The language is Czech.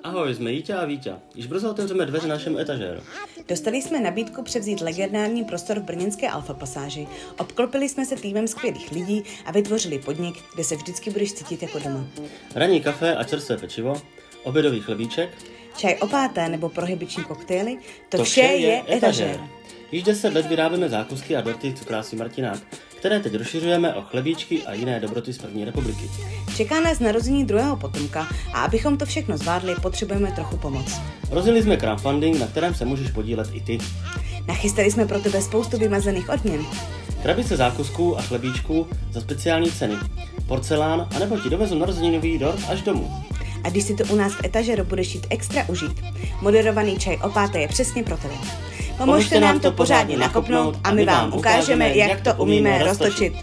Ahoj, jsme Jíťa a Víťa. Již brzo otevřeme dveře našemu etažéru. Dostali jsme nabídku převzít legendární prostor v brněnské Alfa pasáži, obklopili jsme se týmem skvělých lidí a vytvořili podnik, kde se vždycky budeš cítit jako doma. Ranní kafe a čerstvé pečivo, obědový chlebíček, čaj opáté nebo prohibiční koktejly, to vše je etažér. Již 10 let vyrábíme zákusky a dorty Cukrářství Martinák, které teď rozšiřujeme o chlebíčky a jiné dobroty z první republiky. Čeká nás narození druhého potomka a abychom to všechno zvládli, potřebujeme trochu pomoc. Rozjeli jsme crowdfunding, na kterém se můžeš podílet i ty. Nachystali jsme pro tebe spoustu vymazených odměn. Krabice zákusků a chlebíčků za speciální ceny, porcelán, anebo ti dovezu narozeninový dort až domů. A když si to u nás v etažéru budeš chtít extra užít, moderovaný čaj opáté je přesně pro tebe. Pomožte nám to pořádně nakopnout a my vám ukážeme, jak to umíme roztočit.